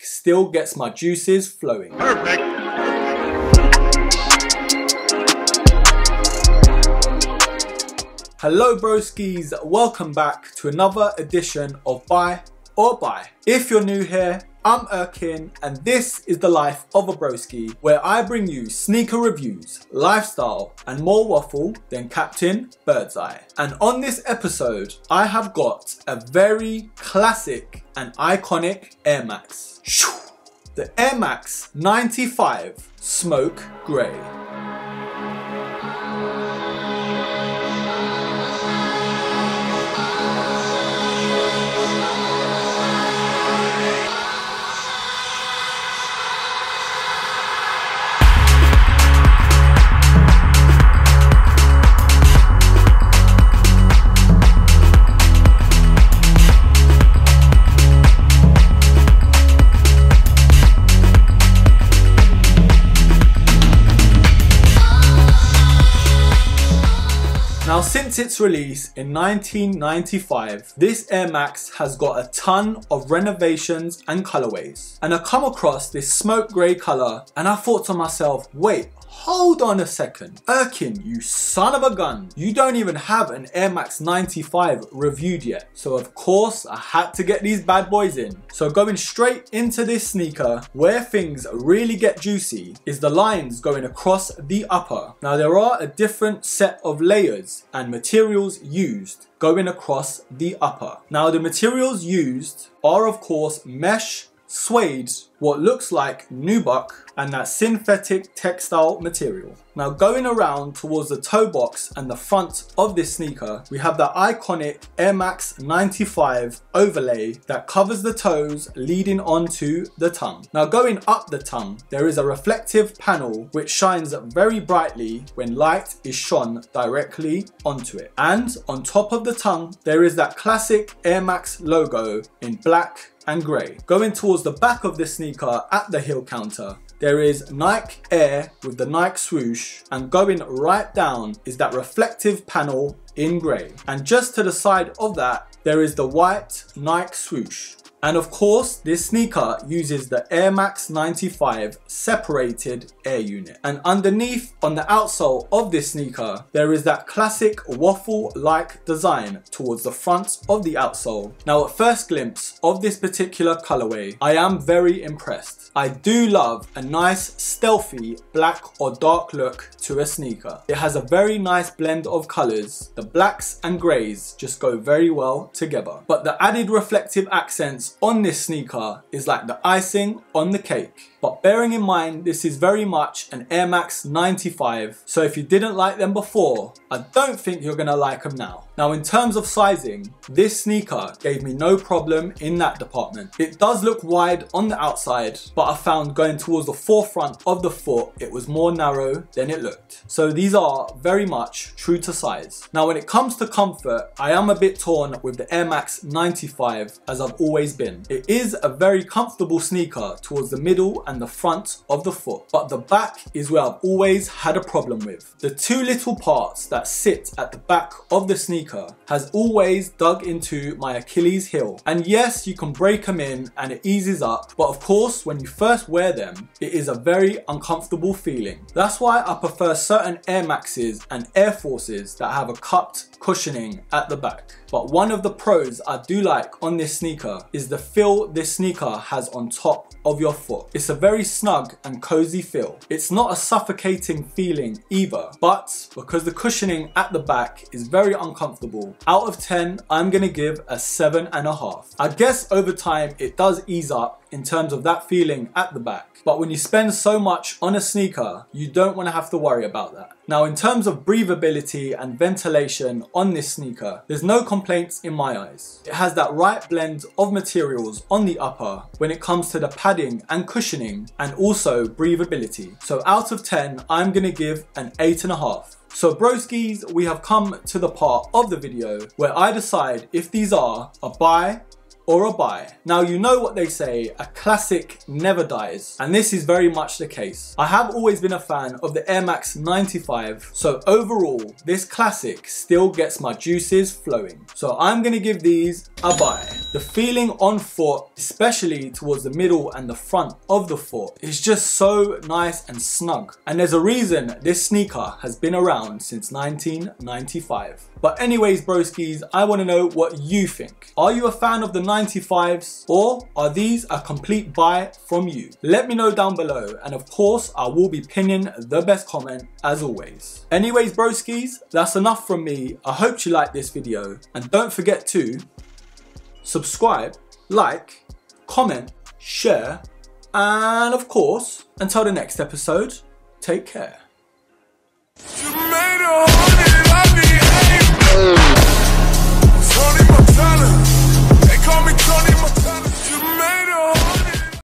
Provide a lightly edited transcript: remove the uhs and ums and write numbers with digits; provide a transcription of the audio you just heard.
still gets my juices flowing. Perfect. Hello broskies, welcome back to another edition of Buy or Buy. If you're new here, I'm Erkin and this is the life of a broski, where I bring you sneaker reviews, lifestyle and more waffle than Captain Birdseye. And on this episode, I have got a very classic and iconic Air Max. The Air Max 95 Smoke Grey. Now, since its release in 1995, this Air Max has got a ton of renovations and colorways. And I come across this smoke grey color and I thought to myself, wait, hold on a second. Erkin, you son of a gun. You don't even have an Air Max 95 reviewed yet. So of course I had to get these bad boys in. So going straight into this sneaker, where things really get juicy is the lines going across the upper. Now there are a different set of layers and materials used going across the upper. Now the materials used are of course mesh, suede, what looks like nubuck, and that synthetic textile material. Now going around towards the toe box and the front of this sneaker, we have the iconic Air Max 95 overlay that covers the toes leading onto the tongue. Now going up the tongue, there is a reflective panel which shines very brightly when light is shone directly onto it. And on top of the tongue, there is that classic Air Max logo in black and grey. Going towards the back of the sneaker at the heel counter, there is Nike Air with the Nike swoosh, and going right down is that reflective panel in grey. And just to the side of that, there is the white Nike swoosh. And of course, this sneaker uses the Air Max 95 separated air unit. And underneath on the outsole of this sneaker, there is that classic waffle-like design towards the front of the outsole. Now at first glimpse of this particular colorway, I am very impressed. I do love a nice stealthy black or dark look to a sneaker. It has a very nice blend of colors. The blacks and grays just go very well together. But the added reflective accents on this sneaker is like the icing on the cake. But bearing in mind, this is very much an Air Max 95, so if you didn't like them before, I don't think you're gonna like them now. Now in terms of sizing, this sneaker gave me no problem in that department. It does look wide on the outside, but I found going towards the forefront of the foot, it was more narrow than it looked. So these are very much true to size. Now when it comes to comfort, I am a bit torn with the Air Max 95 as I've always been. It is a very comfortable sneaker towards the middle and the front of the foot, but the back is where I've always had a problem with. The two little parts that sit at the back of the sneaker has always dug into my Achilles heel. And yes, you can break them in and it eases up, but of course when you first wear them, it is a very uncomfortable feeling. That's why I prefer certain Air Maxes and Air Forces that have a cupped cushioning at the back. But one of the pros I do like on this sneaker is the feel this sneaker has on top of your foot. It's a very snug and cozy feel. It's not a suffocating feeling either, but because the cushioning at the back is very uncomfortable, out of 10, I'm gonna give a 7.5. I guess over time it does ease up in terms of that feeling at the back. But when you spend so much on a sneaker, you don't want to have to worry about that. Now in terms of breathability and ventilation on this sneaker, there's no complaints in my eyes. It has that right blend of materials on the upper when it comes to the padding and cushioning and also breathability. So out of 10, I'm gonna give an 8.5. So broskies, we have come to the part of the video where I decide if these are a buy or a buy. Now, you know what they say, a classic never dies, and this is very much the case. I have always been a fan of the Air Max 95, so overall this classic still gets my juices flowing. So I'm going to give these a buy. The feeling on foot, especially towards the middle and the front of the foot, is just so nice and snug, and there's a reason this sneaker has been around since 1995. But anyways, broskies, I want to know what you think. Are you a fan of the 95s, or are these a complete buy from you? Let me know down below, and of course I will be pinning the best comment as always. Anyways, broskies, that's enough from me. I hope you liked this video, and don't forget to subscribe, like, comment, share, and of course, until the next episode, take care. You made a